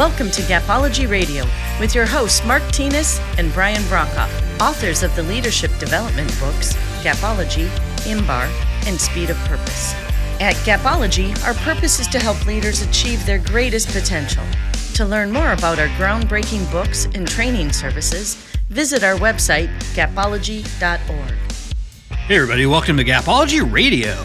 Welcome to Gapology Radio with your hosts Mark Tinas and Brian Brokoff, authors of the leadership development books Gapology, IMBAR, and Speed of Purpose. At Gapology, our purpose is to help leaders achieve their greatest potential. To learn more about our groundbreaking books and training services, visit our website, gapology.org. Hey everybody, welcome to Gapology Radio.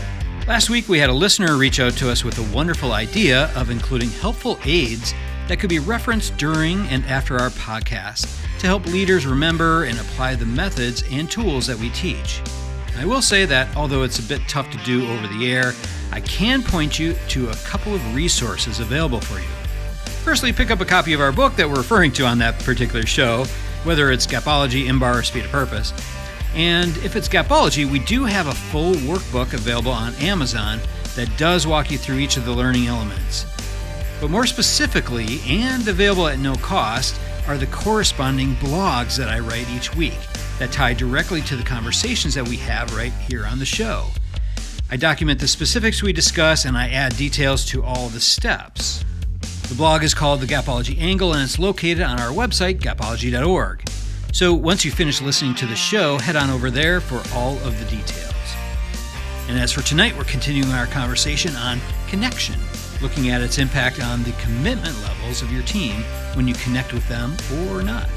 Last week we had a listener reach out to us with a wonderful idea of including helpful aids that could be referenced during and after our podcast to help leaders remember and apply the methods and tools that we teach. I will say that although it's a bit tough to do over the air, I can point you to a couple of resources available for you. Firstly, pick up a copy of our book that we're referring to on that particular show, whether it's Gapology, IMBAR, or Speed of Purpose. And if it's Gapology, we do have a full workbook available on Amazon that does walk you through each of the learning elements. But more specifically, and available at no cost, are the corresponding blogs that I write each week that tie directly to the conversations that we have right here on the show. I document the specifics we discuss and I add details to all the steps. The blog is called The Gapology Angle and it's located on our website, gapology.org. So once you finish listening to the show, head on over there for all of the details. And as for tonight, we're continuing our conversation on connection, looking at its impact on the commitment levels of your team when you connect with them or not.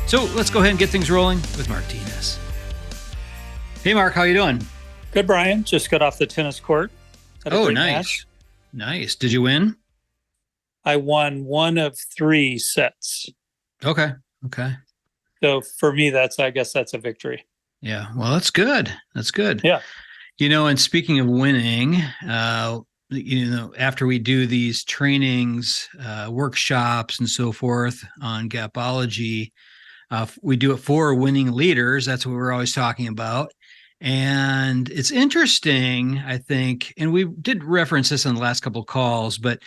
So let's go ahead and get things rolling with Mark Tinas. Hey Mark, how you doing? Good, Brian. Just got off the tennis court. Oh, nice. Nice. Did you win? I won one of 3 sets. Okay. So for me, I guess that's a victory. Yeah. Well, that's good. That's good. Yeah. You know, and speaking of winning, after we do these trainings, workshops and so forth on Gapology, we do it for winning leaders. That's what we're always talking about. And it's interesting, I think, and we did reference this in the last couple of calls, but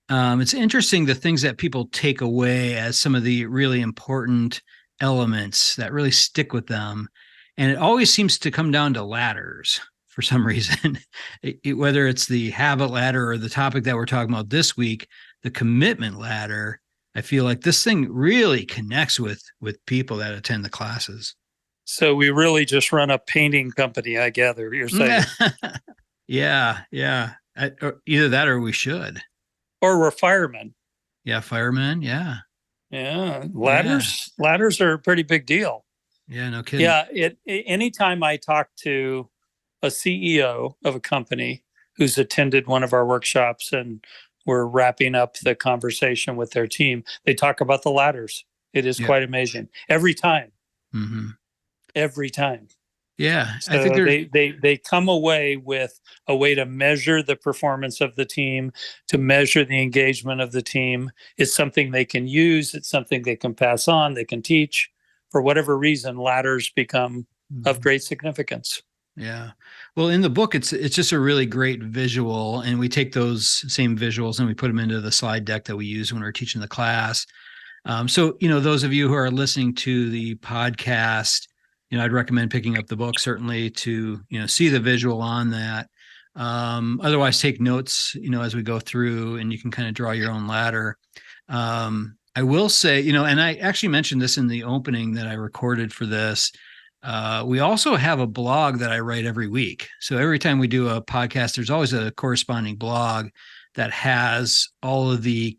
it's interesting the things that people take away as some of the really important elements that really stick with them. And it always seems to come down to ladders. For some reason, whether it's the habit ladder or the topic that we're talking about this week, the commitment ladder, I feel like this thing really connects with people that attend the classes. So we really just run a painting company, I gather you're saying. Yeah. Either that or we should. Or we're firemen. Yeah, firemen, yeah. Yeah, ladders are a pretty big deal. Yeah, no kidding. Yeah, anytime I talk to a CEO of a company who's attended one of our workshops and we're wrapping up the conversation with their team, they talk about the ladders. It is quite amazing. Every time. Mm-hmm. Every time. Yeah. So I think they come away with a way to measure the performance of the team, to measure the engagement of the team. It's something they can use. It's something they can pass on. They can teach. For whatever reason, ladders become of great significance. Yeah. Well, in the book, it's just a really great visual, and we take those same visuals and we put them into the slide deck that we use when we're teaching the class. So, those of you who are listening to the podcast, I'd recommend picking up the book certainly to, see the visual on that. Otherwise, take notes, as we go through, and you can kind of draw your own ladder. I will say, and I actually mentioned this in the opening that I recorded for this. We also have a blog that I write every week. So every time we do a podcast, there's always a corresponding blog that has all of the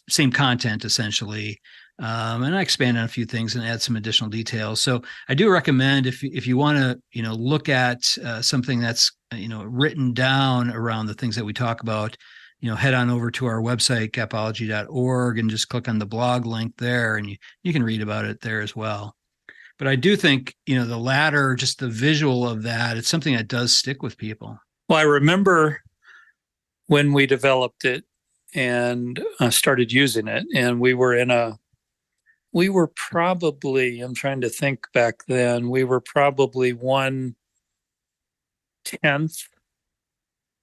same content essentially. And I expand on a few things and add some additional details. So I do recommend if you want to, look at something that's, written down around the things that we talk about, head on over to our website, gapology.org, and just click on the blog link there, and you can read about it there as well. But I do think, the ladder, just the visual of that, it's something that does stick with people. Well, I remember when we developed it and started using it, and we were probably, I'm trying to think back then, we were probably 1/10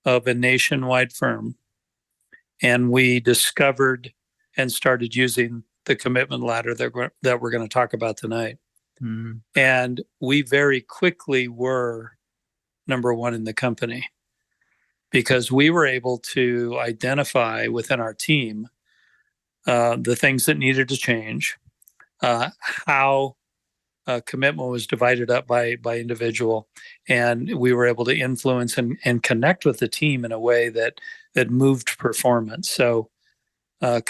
of a nationwide firm. And we discovered and started using the commitment ladder that we're going to talk about tonight. Mm-hmm. And we very quickly were number one in the company because we were able to identify within our team the things that needed to change, how commitment was divided up by individual, and we were able to influence and connect with the team in a way that moved performance. So the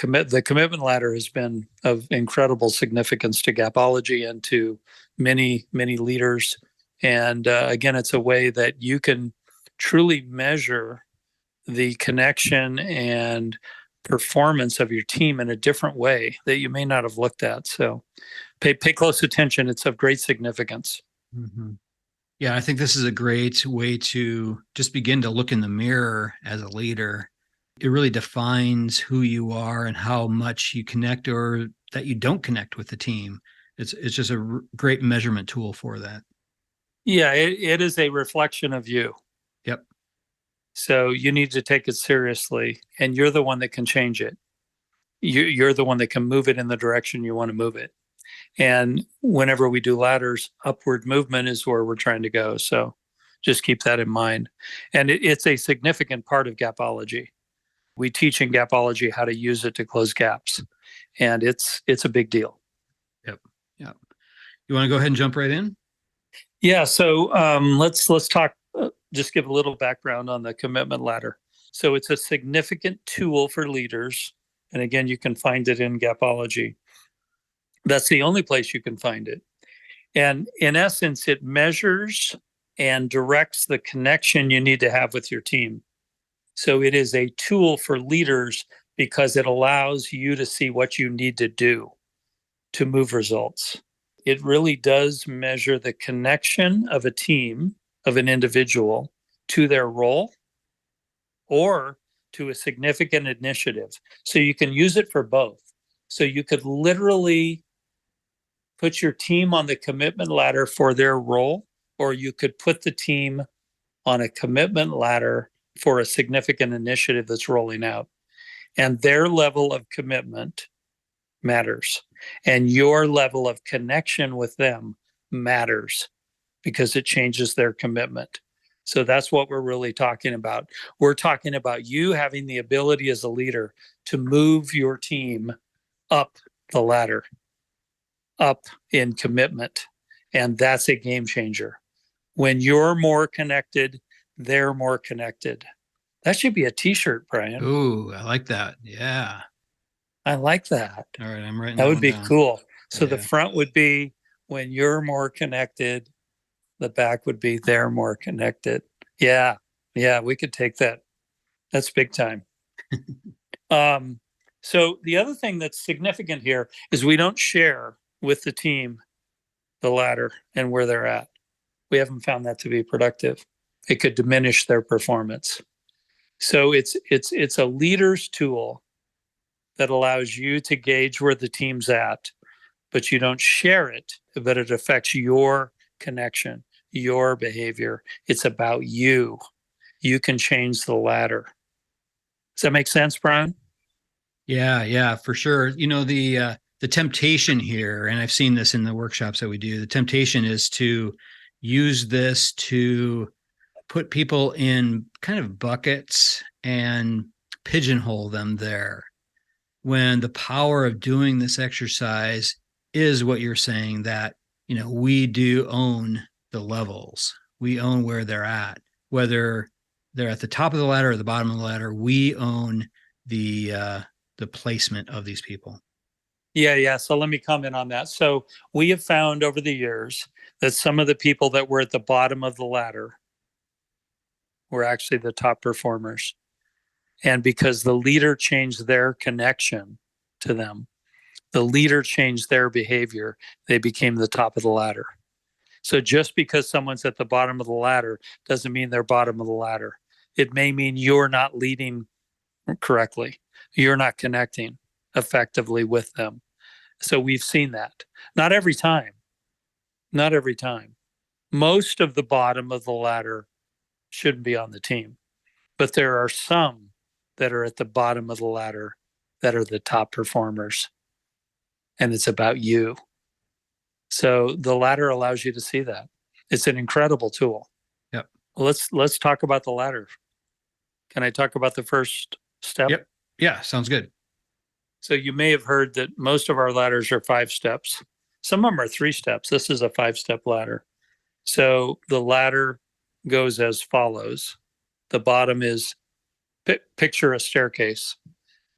commitment ladder has been of incredible significance to Gapology and to many leaders. And again, it's a way that you can truly measure the connection and performance of your team in a different way that you may not have looked at. So pay close attention. It's of great significance. Mm-hmm. Yeah, I think this is a great way to just begin to look in the mirror as a leader. It really defines who you are and how much you connect or that you don't connect with the team. It's just a great measurement tool for that. Yeah, it is a reflection of you. Yep. So you need to take it seriously, and you're the one that can change it. You're the one that can move it in the direction you want to move it. And whenever we do ladders, upward movement is where we're trying to go. So just keep that in mind. And it's a significant part of Gapology. We teach in Gapology how to use it to close gaps, and it's a big deal. Yep. Yep. You want to go ahead and jump right in? Yeah. So let's talk. Just give a little background on the commitment ladder. So it's a significant tool for leaders, and again, you can find it in Gapology. That's the only place you can find it. And in essence, it measures and directs the connection you need to have with your team. So it is a tool for leaders because it allows you to see what you need to do to move results. It really does measure the connection of a team, of an individual, to their role or to a significant initiative. So you can use it for both. So you could literally put your team on the commitment ladder for their role, or you could put the team on a commitment ladder for a significant initiative that's rolling out. And their level of commitment matters. And your level of connection with them matters because it changes their commitment. So that's what we're really talking about. We're talking about you having the ability as a leader to move your team up the ladder, up in commitment. And that's a game changer. When you're more connected, they're more connected. That should be a t-shirt, Brian. Ooh, I like that. Yeah. I like that. All right, I'm writing that would one be down. cool. So Yeah. the front would be when you're more connected, the back would be they're more connected. Yeah. Yeah, we could take that. That's big time. So the other thing that's significant here is we don't share with the team the ladder and where they're at. We haven't found that to be productive. It could diminish their performance. So it's a leader's tool that allows you to gauge where the team's at, but you don't share it, but it affects your connection, your behavior. It's about you. You can change the ladder. Does that make sense, Brian? Yeah, for sure. You know, the temptation here, and I've seen this in the workshops that we do, the temptation is to use this to put people in kind of buckets and pigeonhole them there, when the power of doing this exercise is what you're saying, that, you know, we do own the levels. We own where they're at, whether they're at the top of the ladder or the bottom of the ladder. We own the placement of these people. Yeah. So let me comment on that. So we have found over the years that some of the people that were at the bottom of the ladder were actually the top performers. And because the leader changed their connection to them, the leader changed their behavior, they became the top of the ladder. So just because someone's at the bottom of the ladder doesn't mean they're bottom of the ladder. It may mean you're not leading correctly. You're not connecting effectively with them. So we've seen that. Not every time. Not every time. Most of the bottom of the ladder shouldn't be on the team. But there are some that are at the bottom of the ladder that are the top performers. And it's about you. So the ladder allows you to see that. It's an incredible tool. Yep. Let's talk about the ladder. Can I talk about the first step? Yep. Yeah, sounds good. So you may have heard that most of our ladders are 5 steps. Some of them are 3 steps. This is a 5-step ladder. So the ladder goes as follows. The bottom is, picture a staircase.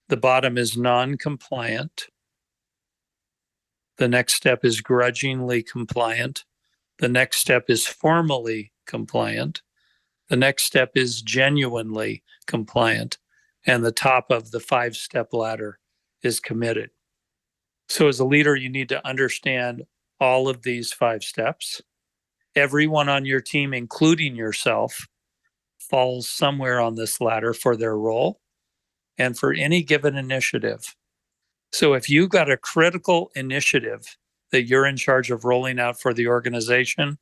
The bottom is non-compliant. The next step is grudgingly compliant. The next step is formally compliant. The next step is genuinely compliant. And the top of the 5-step ladder is committed. So as a leader, you need to understand all of these 5 steps. Everyone on your team, including yourself, falls somewhere on this ladder for their role and for any given initiative. So if you've got a critical initiative that you're in charge of rolling out for the organization,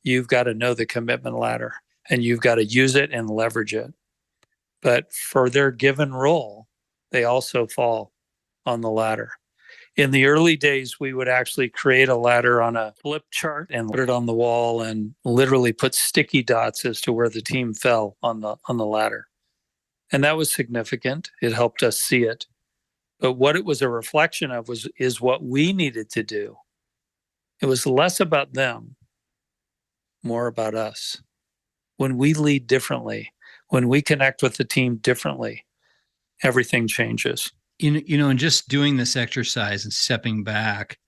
you've got to know the commitment ladder and you've got to use it and leverage it. But for their given role, they also fall on the ladder. In the early days, we would actually create a ladder on a flip chart and put it on the wall and literally put sticky dots as to where the team fell on the ladder. And that was significant. It helped us see it. But what it was a reflection of is what we needed to do. It was less about them, more about us. When we lead differently, when we connect with the team differently, everything changes. And just doing this exercise and stepping back,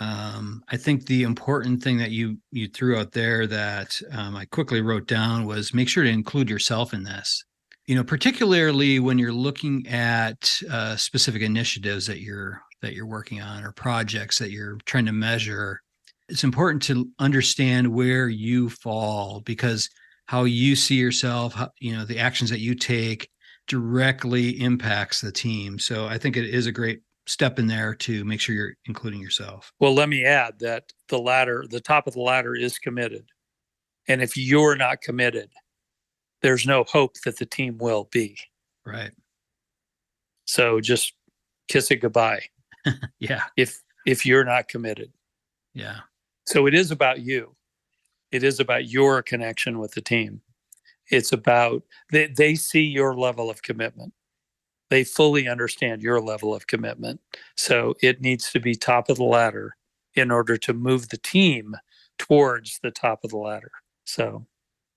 I think the important thing that you threw out there that I quickly wrote down was make sure to include yourself in this. Particularly when you're looking at specific initiatives that you're working on or projects that you're trying to measure, it's important to understand where you fall, because how you see yourself, the actions that you take directly impacts the team. So I think it is a great step in there to make sure you're including yourself. Well, let me add that the top of the ladder is committed. And if you're not committed, there's no hope that the team will be. Right. So just kiss it goodbye. Yeah. If you're not committed. Yeah. So it is about you. It is about your connection with the team. It's about, they see your level of commitment. They fully understand your level of commitment. So it needs to be top of the ladder in order to move the team towards the top of the ladder. So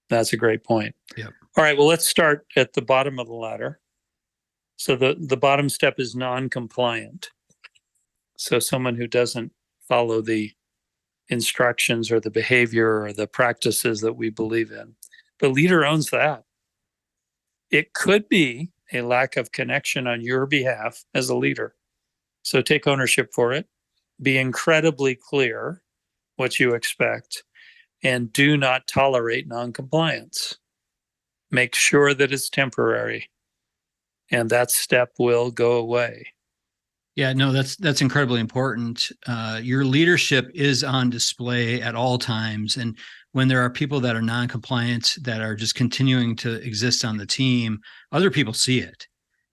that's a great point. Yep. All right, well, let's start at the bottom of the ladder. So the bottom step is non-compliant. So someone who doesn't follow the instructions or the behavior or the practices that we believe in. The leader owns that. It could be a lack of connection on your behalf as a leader. So take ownership for it. Be incredibly clear what you expect, and do not tolerate noncompliance. Make sure that it's temporary, and that step will go away. Yeah, no, that's incredibly important. Your leadership is on display at all times. And when there are people that are non-compliant, that are just continuing to exist on the team, other people see it.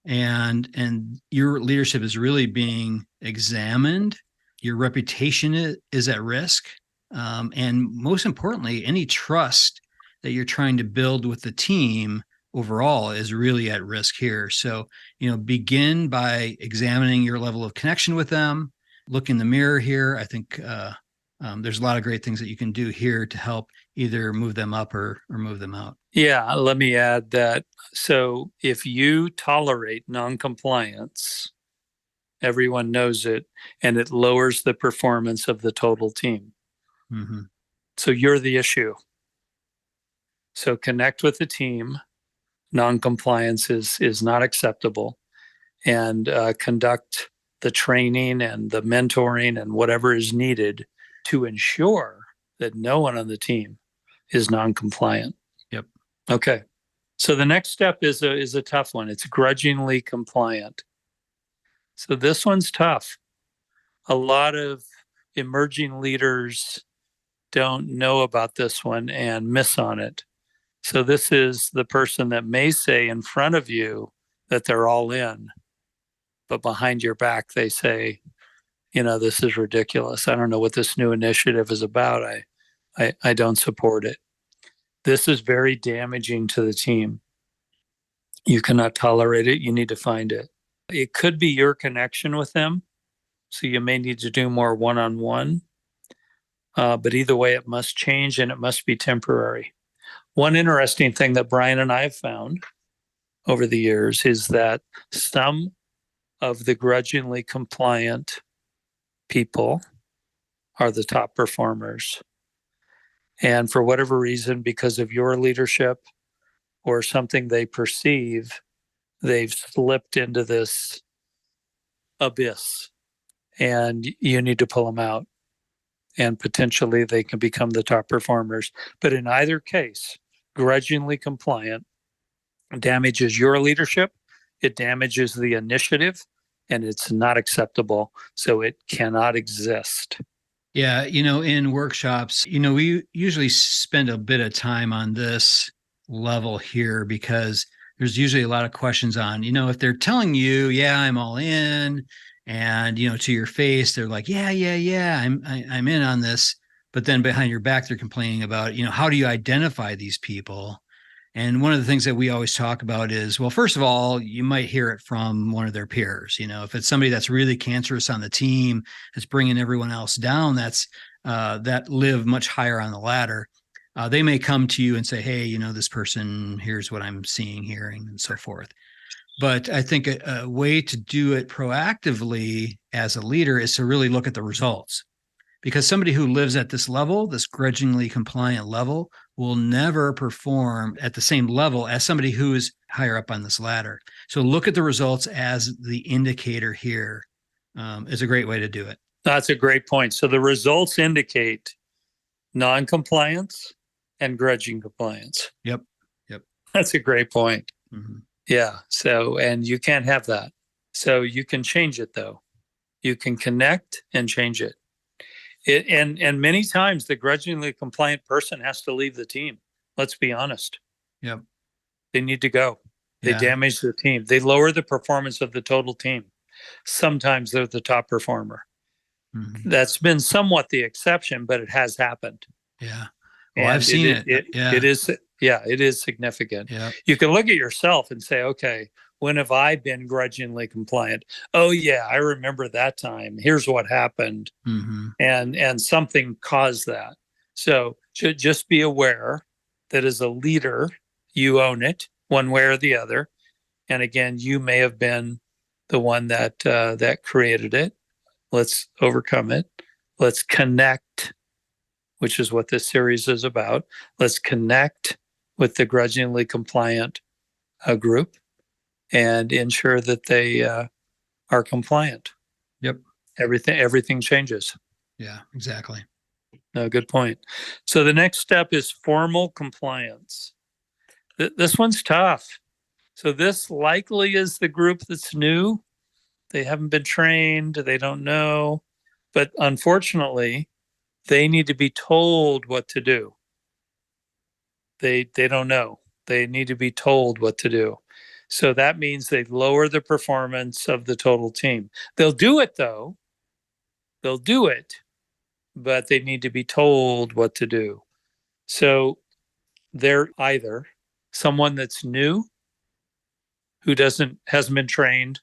And your leadership is really being examined. Your reputation is at risk. And most importantly, any trust that you're trying to build with the team overall is really at risk here. So, begin by examining your level of connection with them. Look in the mirror here. I think there's a lot of great things that you can do here to help either move them up or move them out. Yeah, let me add that. So if you tolerate noncompliance, everyone knows it, and it lowers the performance of the total team. Mm-hmm. So you're the issue. So connect with the team. Noncompliance is not acceptable, and conduct the training and the mentoring and whatever is needed to ensure that no one on the team is noncompliant. Yep. Okay. So the next step is a tough one. It's grudgingly compliant. So this one's tough. A lot of emerging leaders don't know about this one and miss on it. So this is the person that may say in front of you that they're all in, but behind your back, they say, this is ridiculous. I don't know what this new initiative is about. I don't support it. This is very damaging to the team. You cannot tolerate it. You need to find it. It could be your connection with them. So you may need to do more one-on-one. But either way, it must change and it must be temporary. One interesting thing that Brian and I have found over the years is that some of the grudgingly compliant people are the top performers. And for whatever reason, because of your leadership or something they perceive, they've slipped into this abyss, and you need to pull them out. And potentially they can become the top performers. But in either case, grudgingly compliant damages your leadership, it damages the initiative, and it's not acceptable. So it cannot exist. Yeah, in workshops, we usually spend a bit of time on this level here because there's usually a lot of questions on, if they're telling you, yeah, I'm all in, and, to your face, they're like, yeah, I'm in on this. But then behind your back, they're complaining about, how do you identify these people? And one of the things that we always talk about is, well, first of all, you might hear it from one of their peers. If it's somebody that's really cancerous on the team, that's bringing everyone else down, that live much higher on the ladder. They may come to you and say, hey, this person, here's what I'm seeing, hearing, and so forth. But I think a way to do it proactively as a leader is to really look at the results. Because somebody who lives at this level, this grudgingly compliant level, will never perform at the same level as somebody who is higher up on this ladder. So look at the results as the indicator here is a great way to do it. That's a great point. So the results indicate non-compliance and grudging compliance. Yep. That's a great point. Mm-hmm. Yeah. So, and you can't have that. So you can change it though. You can connect and change it. And many times the grudgingly compliant person has to leave the team. Let's be honest. Yep. They need to go. They damage the team. They lower the performance of the total team. Sometimes they're the top performer. Mm-hmm. That's been somewhat the exception, but it has happened. Yeah. Well, I've seen it. It is significant. Yeah. You can look at yourself and say, okay, when have I been grudgingly compliant? Oh yeah, I remember that time. Here's what happened. Mm-hmm. And something caused that. So just be aware that as a leader, you own it one way or the other. And again, you may have been the one that created it. Let's overcome it. Let's connect, which is what this series is about. Let's connect with the grudgingly compliant group and ensure that they are compliant. Yep. Everything changes. Yeah, exactly. No, good point. So the next step is formal compliance. This one's tough. So this likely is the group that's new. They haven't been trained. They don't know. But unfortunately, they need to be told what to do. They don't know. They need to be told what to do. So that means they lower the performance of the total team. They'll do it though. They'll do it, but they need to be told what to do. So they're either someone that's new, who hasn't been trained,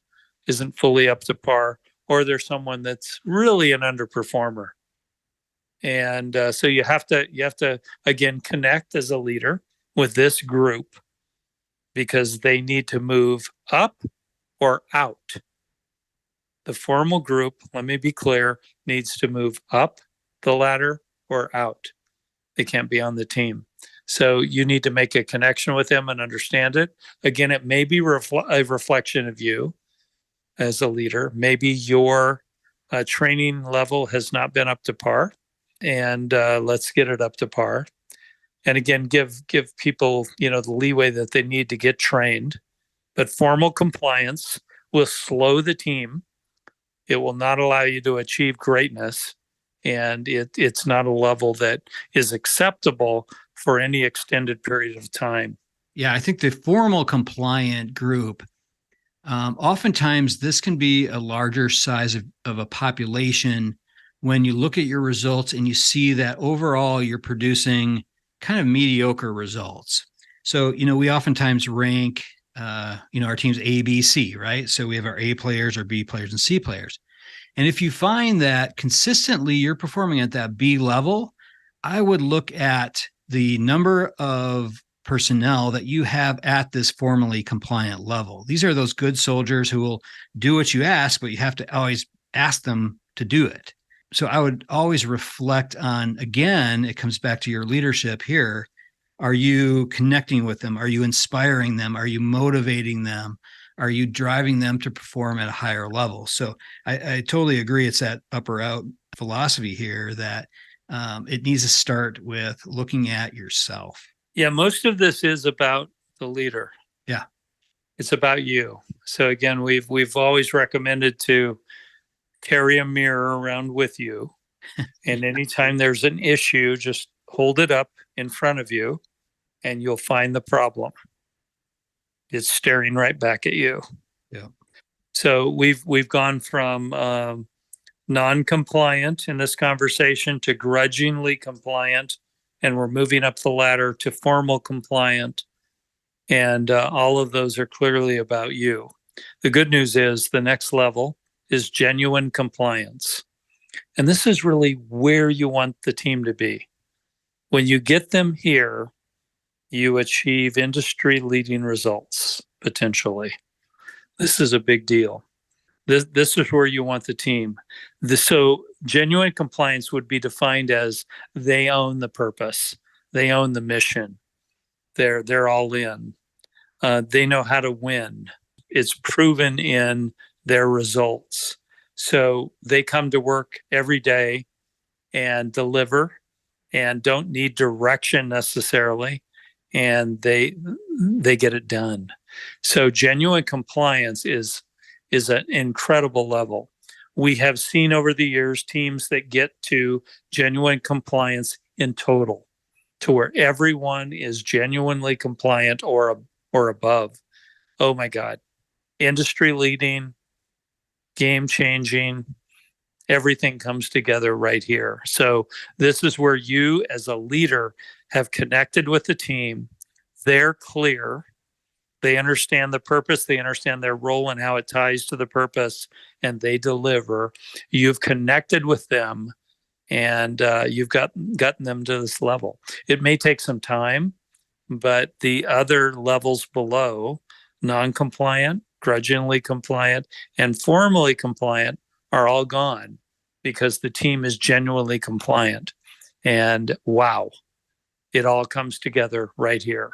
isn't fully up to par, or they're someone that's really an underperformer. And so you have to again connect as a leader with this group, because they need to move up or out. The formal group, let me be clear, needs to move up the ladder or out. They can't be on the team. So you need to make a connection with them and understand it. Again, it may be a reflection of you as a leader. Maybe your training level has not been up to par, and let's get it up to par. And again, give people, the leeway that they need to get trained. But formal compliance will slow the team. It will not allow you to achieve greatness. And it's not a level that is acceptable for any extended period of time. Yeah, I think the formal compliant group, oftentimes this can be a larger size of a population when you look at your results and you see that overall you're producing kind of mediocre results. So, we oftentimes rank our team's A, B, C, right? So we have our A players, our B players, and C players. And if you find that consistently you're performing at that B level, I would look at the number of personnel that you have at this formally compliant level. These are those good soldiers who will do what you ask, but you have to always ask them to do it. So I would always reflect on, again, it comes back to your leadership here. Are you connecting with them? Are you inspiring them? Are you motivating them? Are you driving them to perform at a higher level? So I totally agree. It's that upper out philosophy here that it needs to start with looking at yourself. Yeah, most of this is about the leader. Yeah. It's about you. So again, we've always recommended to carry a mirror around with you. And anytime there's an issue, just hold it up in front of you and you'll find the problem. It's staring right back at you. Yeah. So we've gone from non-compliant in this conversation to grudgingly compliant, and we're moving up the ladder to formal compliant. And all of those are clearly about you. The good news is the next level is genuine compliance. And this is really where you want the team to be. When you get them here, you achieve industry-leading results, potentially. This is a big deal. This is where you want the team. So genuine compliance would be defined as they own the purpose. They own the mission. They're all in. They know how to win. It's proven in their results. So they come to work every day and deliver and don't need direction necessarily. And they get it done. So genuine compliance is an incredible level. We have seen over the years teams that get to genuine compliance in total, to where everyone is genuinely compliant or above. Oh my God. Industry leading, game changing, everything comes together right here. So this is where you as a leader have connected with the team. They're clear. They understand the purpose. They understand their role and how it ties to the purpose, and they deliver. You've connected with them, and you've gotten them to this level. It may take some time, but the other levels below, non-compliant, grudgingly compliant, and formally compliant, are all gone because the team is genuinely compliant. And wow, it all comes together right here.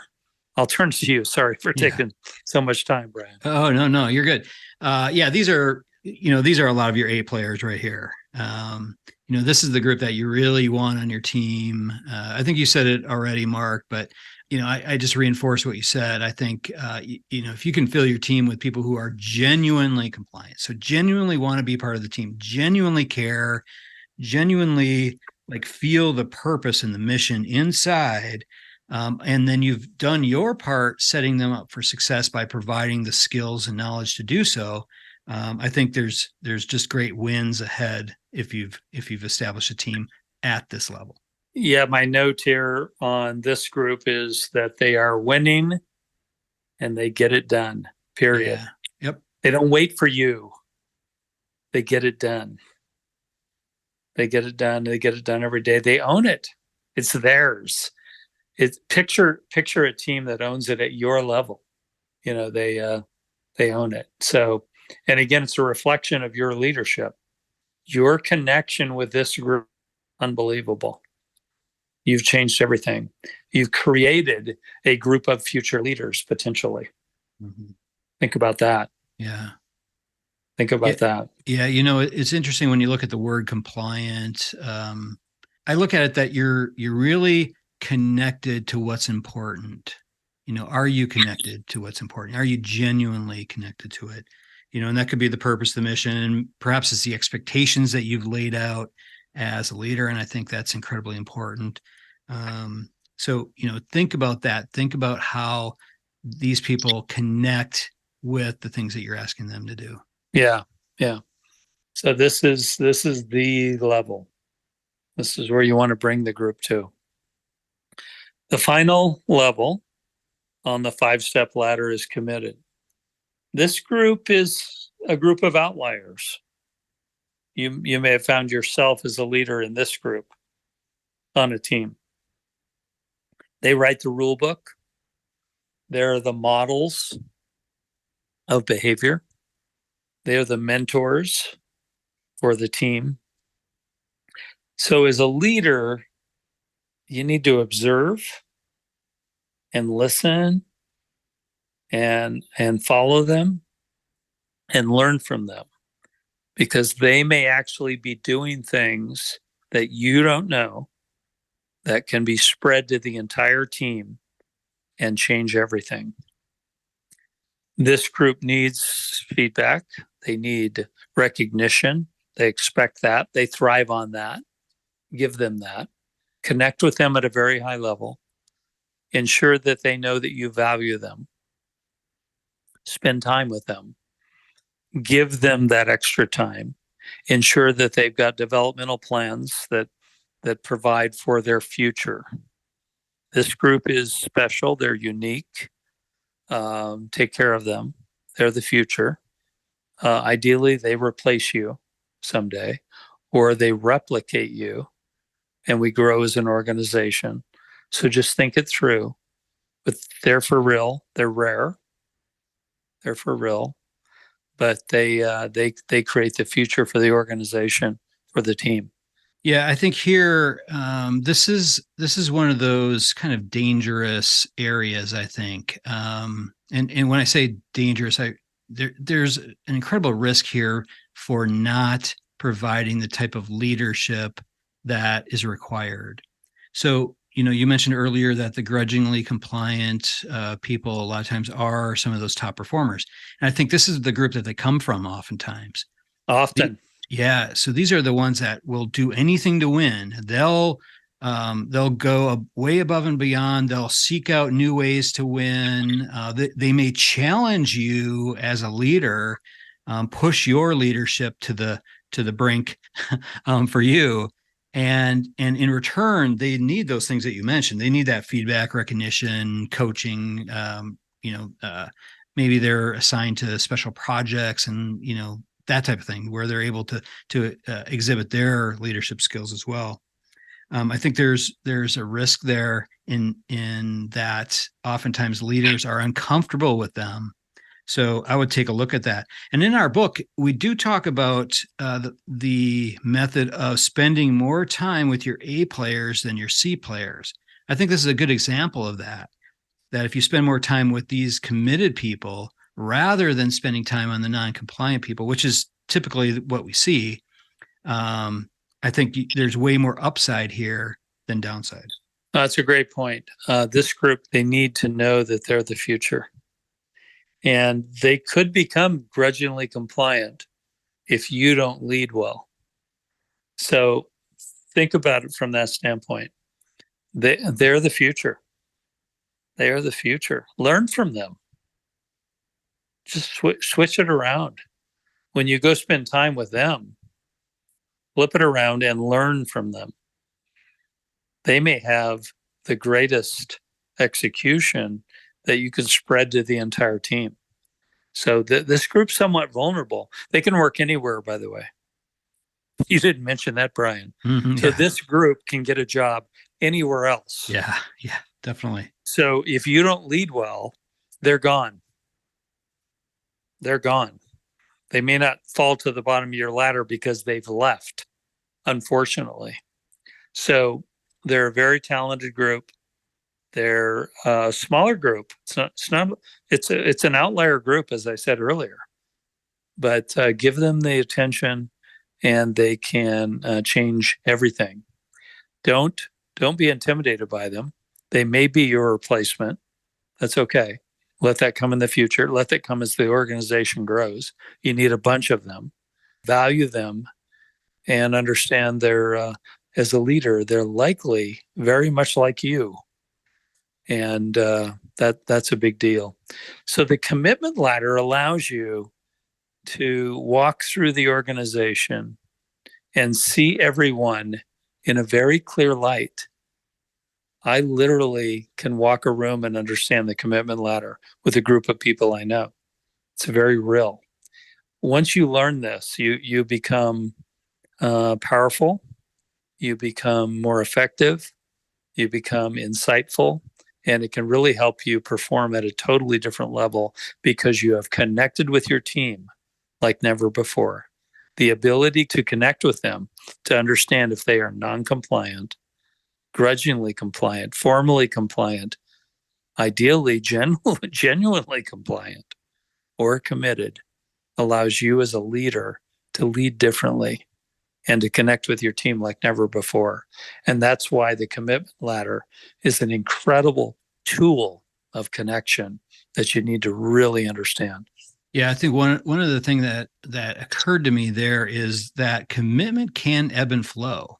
I'll turn to you. Sorry for taking so much time, Brian. Oh, no, you're good. These are a lot of your A players right here. This is the group that you really want on your team. I think you said it already, Mark, but I just reinforce what you said. I think, if you can fill your team with people who are genuinely compliant, so genuinely want to be part of the team, genuinely care, genuinely feel the purpose and the mission inside. And then you've done your part setting them up for success by providing the skills and knowledge to do so. I think there's just great wins ahead if you've established a team at this level. Yeah, my note here on this group is that they are winning and they get it done, period. Yeah. Yep. They don't wait for you. They get it done. They get it done. They get it done every day. They own it. It's theirs. It's picture a team that owns it at your level. They own it. So, and again, it's a reflection of your leadership. Your connection with this group, unbelievable. You've changed everything. You've created a group of future leaders, potentially. Mm-hmm. Think about that. Yeah. Think about that. Yeah. It's interesting when you look at the word compliant. I look at it that you're really connected to what's important. Are you connected to what's important? Are you genuinely connected to it? And that could be the purpose, the mission, and perhaps it's the expectations that you've laid out as a leader. And I think that's incredibly important. So, think about that. Think about how these people connect with the things that you're asking them to do. Yeah. Yeah. So this is the level. This is where you want to bring the group to. The final level on the 5-step ladder is committed. This group is a group of outliers. You may have found yourself as a leader in this group on a team. They write the rule book. They're the models of behavior. They're the mentors for the team. So as a leader, you need to observe and listen and follow them and learn from them, because they may actually be doing things that you don't know that can be spread to the entire team and change everything. This group needs feedback. They need recognition. They expect that. They thrive on that. Give them that. Connect with them at a very high level. Ensure that they know that you value them. Spend time with them. Give them that extra time. Ensure that they've got developmental plans that provide for their future. This group is special. They're unique. Take care of them. They're the future. Ideally, they replace you someday, or they replicate you, and we grow as an organization. So just think it through. But they're for real. They're rare. They're for real. But they create the future for the organization, for the team. Yeah, I think here this is one of those kind of dangerous areas, I think. And when I say dangerous, there's an incredible risk here for not providing the type of leadership that is required. So, you mentioned earlier that the grudgingly compliant people a lot of times are some of those top performers. And I think this is the group that they come from oftentimes. Often. Yeah. So these are the ones that will do anything to win. They'll go way above and beyond. They'll seek out new ways to win. They may challenge you as a leader, push your leadership to the brink for you. And in return, they need those things that you mentioned. They need that feedback, recognition, coaching. Maybe they're assigned to special projects and that type of thing, where they're able to exhibit their leadership skills as well. I think there's a risk there in that oftentimes leaders are uncomfortable with them. So I would take a look at that. And in our book, we do talk about the method of spending more time with your A players than your C players. I think this is a good example of that if you spend more time with these committed people rather than spending time on the non-compliant people, which is typically what we see, I think there's way more upside here than downside. That's a great point. This group, they need to know that they're the future. And they could become grudgingly compliant if you don't lead well. So think about it from that standpoint. They're the future. They are the future. Learn from them. Just switch it around. When you go spend time with them, flip it around and learn from them. They may have the greatest execution that you can spread to the entire team. So this group's somewhat vulnerable. They can work anywhere, by the way. You didn't mention that, Brian. Mm-hmm, so yeah. This group can get a job anywhere else. Yeah, definitely. So if you don't lead well, they're gone. They're gone. They may not fall to the bottom of your ladder because they've left, unfortunately. So they're a very talented group. They're a smaller group. It's an outlier group, as I said earlier. But give them the attention, and they can change everything. Don't be intimidated by them. They may be your replacement. That's okay. Let that come in the future. Let that come as the organization grows. You need a bunch of them. Value them, and understand they're as a leader, they're likely very much like you. And that's a big deal. So the commitment ladder allows you to walk through the organization and see everyone in a very clear light. I literally can walk a room and understand the commitment ladder with a group of people I know. It's very real. Once you learn this, you become powerful, you become more effective, you become insightful, and it can really help you perform at a totally different level because you have connected with your team like never before. The ability to connect with them, to understand if they are non-compliant, grudgingly compliant, formally compliant, ideally genuinely compliant, or committed, allows you as a leader to lead differently and to connect with your team like never before. And that's why the commitment ladder is an incredible tool of connection that you need to really understand. Yeah, I think one of the things that occurred to me there is that commitment can ebb and flow.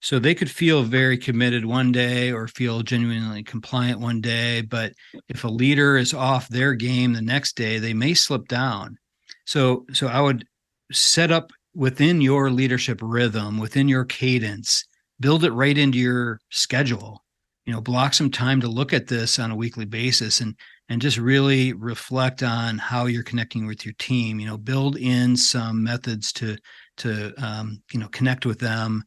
So they could feel very committed one day or feel genuinely compliant one day, but if a leader is off their game the next day, they may slip down. So I would set up within your leadership rhythm, within your cadence, build it right into your schedule. Block some time to look at this on a weekly basis and just really reflect on how you're connecting with your team. Build in some methods to connect with them,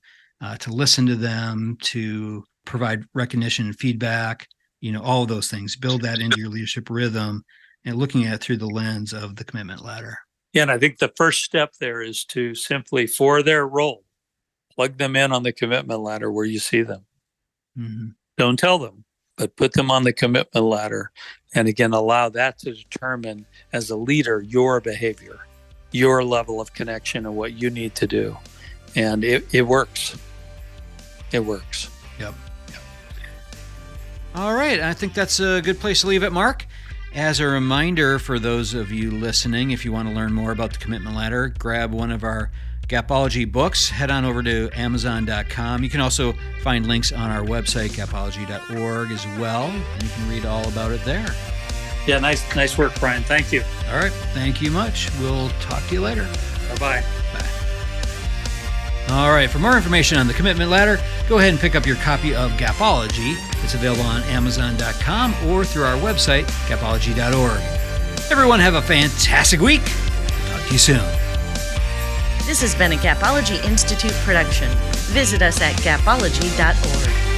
to listen to them, to provide recognition and feedback. All of those things. Build that into your leadership rhythm and looking at it through the lens of the commitment ladder. Yeah, and I think the first step there is to simply, for their role, plug them in on the commitment ladder where you see them. Mm-hmm. Don't tell them, but put them on the commitment ladder. And again, allow that to determine, as a leader, your behavior, your level of connection and what you need to do. And it works. It works. Yep. All right. I think that's a good place to leave it, Mark. As a reminder for those of you listening, if you want to learn more about the commitment ladder, grab one of our Gapology books, head on over to Amazon.com. You can also find links on our website, Gapology.org as well, and you can read all about it there. Yeah, nice work, Brian. Thank you. All right. Thank you much. We'll talk to you later. Bye-bye. Bye. All right. For more information on the commitment ladder, go ahead and pick up your copy of Gapology. It's available on Amazon.com or through our website, Gapology.org. Everyone have a fantastic week. Talk to you soon. This has been a Gapology Institute production. Visit us at gapology.org.